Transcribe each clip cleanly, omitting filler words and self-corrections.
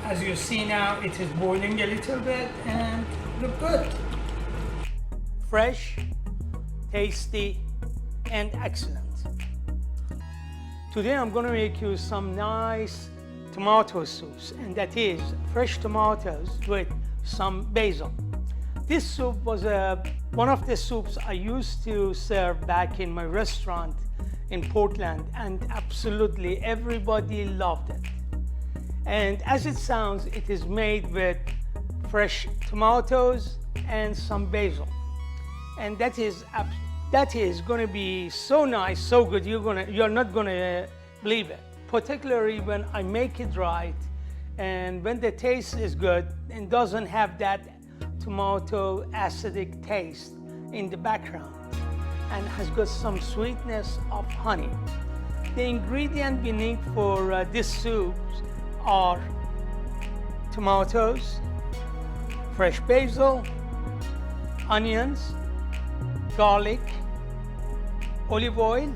As you see now, it is boiling a little bit and look good. Fresh, tasty, and excellent. Today I'm going to make you some nice tomato soups, and that is fresh tomatoes with some basil. This soup was one of the soups I used to serve back in my restaurant in Portland, and absolutely everybody loved it. And as it sounds, it is made with fresh tomatoes and some basil. And that is going to be so nice, so good, you're not going to believe it. Particularly when I make it right and when the taste is good and doesn't have that tomato acidic taste in the background and has got some sweetness of honey. The ingredient we need for this soup are tomatoes, fresh basil, onions, garlic, olive oil,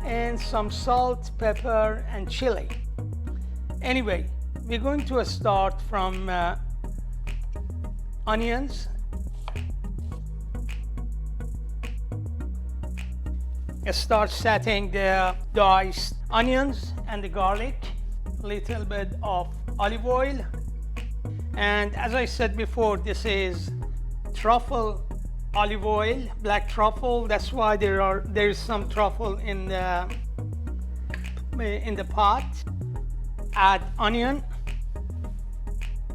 and some salt, pepper, and chili. Anyway, we're going to start from onions. Start setting the diced onions and the garlic, a little bit of olive oil, and as I said before, this is truffle olive oil, black truffle. That's why there is some truffle in the pot. Add onion,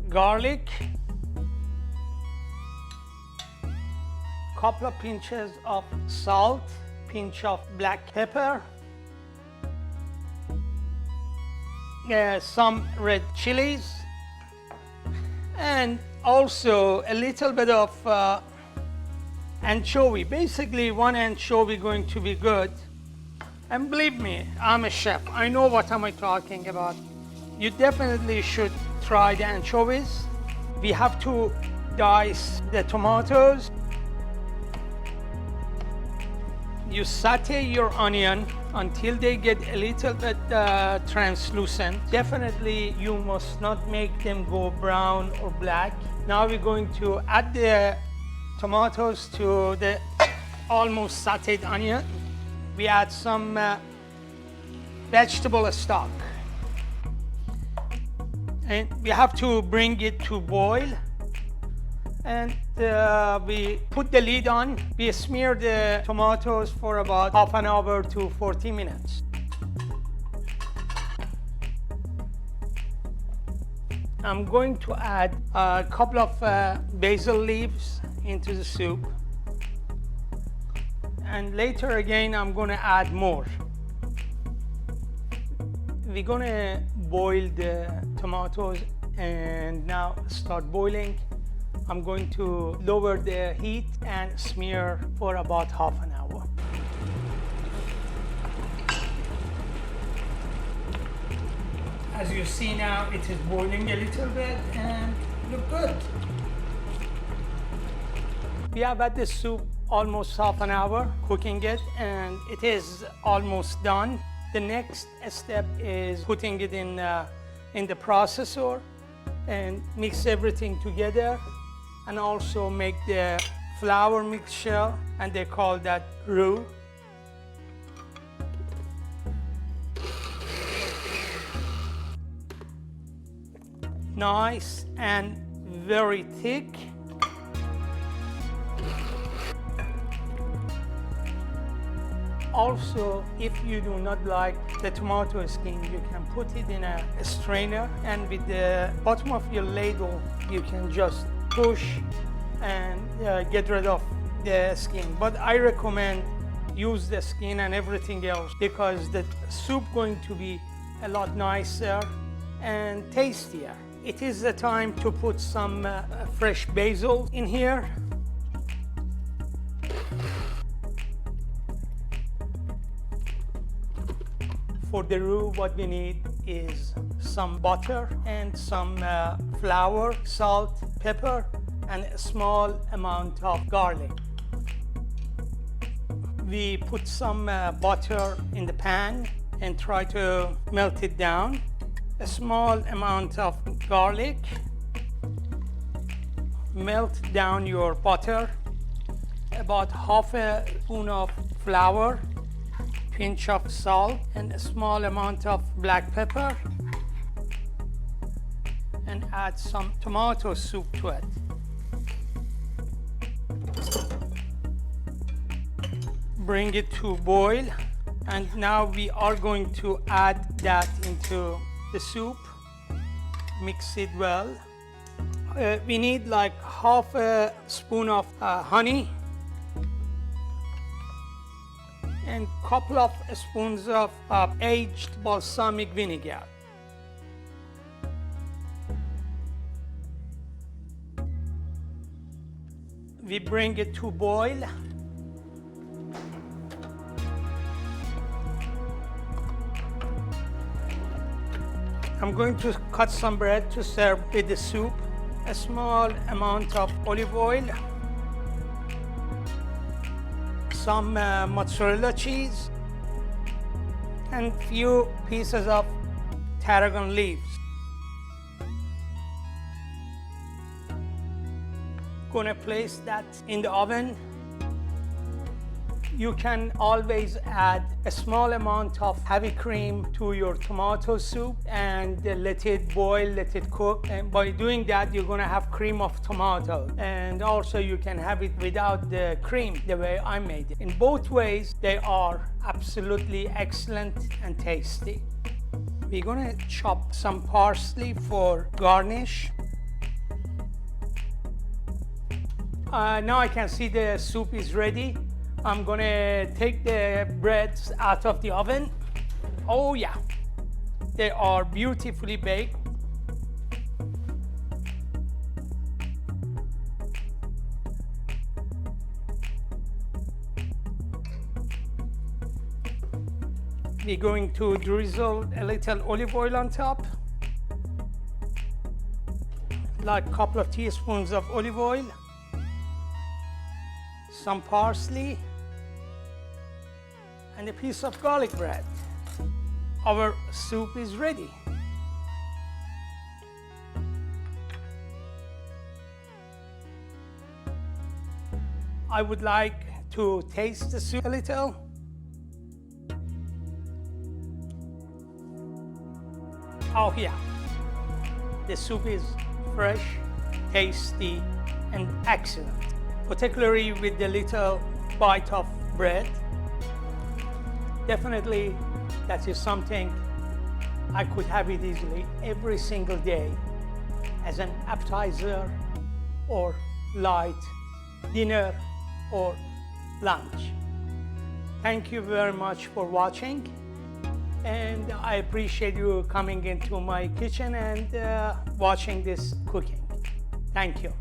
garlic, couple of pinches of salt, pinch of black pepper, some red chilies, and also a little bit of anchovy. Basically, one anchovy going to be good. And believe me, I'm a chef. I know what am I talking about. You definitely should try the anchovies. We have to dice the tomatoes. You saute your onion until they get a little bit translucent. Definitely you must not make them go brown or black. Now we're going to add the tomatoes to the almost sauteed onion. We add some vegetable stock. And we have to bring it to boil. And we put the lid on. We smear the tomatoes for about half an hour to 40 minutes. I'm going to add a couple of basil leaves into the soup. And later again, I'm going to add more. We're going to boil the tomatoes and now start boiling. I'm going to lower the heat and smear for about half an hour. As you see now, it is boiling a little bit and look good. We have had this soup almost half an hour cooking it, and it is almost done. The next step is putting it in the processor and mix everything together, and also make the flour mixture, and they call that roux. Nice and very thick. Also, if you do not like the tomato skin, you can put it in a strainer, and with the bottom of your ladle, you can just push and get rid of the skin. But I recommend use the skin and everything else, because the soup going to be a lot nicer and tastier. It is the time to put some fresh basil in here. For the roux, what we need is some butter and some flour, salt, pepper, and a small amount of garlic. We put some butter in the pan and try to melt it down. a small amount of garlic, melt down your butter, about half a spoon of flour, pinch of salt, and a small amount of black pepper, and add some tomato soup to it. Bring it to boil, and now we are going to add that into the soup. Mix it well. We need like half a spoon of honey and couple of spoons of aged balsamic vinegar. We bring it to boil. I'm going to cut some bread to serve with the soup. A small amount of olive oil, some mozzarella cheese, and few pieces of tarragon leaves. Gonna place that in the oven. You can always add a small amount of heavy cream to your tomato soup and let it boil, let it cook. And by doing that, you're gonna have cream of tomato. And also you can have it without the cream, the way I made it. In both ways, they are absolutely excellent and tasty. We're gonna chop some parsley for garnish. Now I can see the soup is ready. I'm gonna take the breads out of the oven. Oh yeah, they are beautifully baked. We're going to drizzle a little olive oil on top, like a couple of teaspoons of olive oil, some parsley, and a piece of garlic bread. Our soup is ready. I would like to taste the soup a little. Oh yeah, the soup is fresh, tasty, and excellent, particularly with the little bite of bread. Definitely, that is something I could have it easily every single day as an appetizer or light dinner or lunch. Thank you very much for watching, and I appreciate you coming into my kitchen and watching this cooking. Thank you.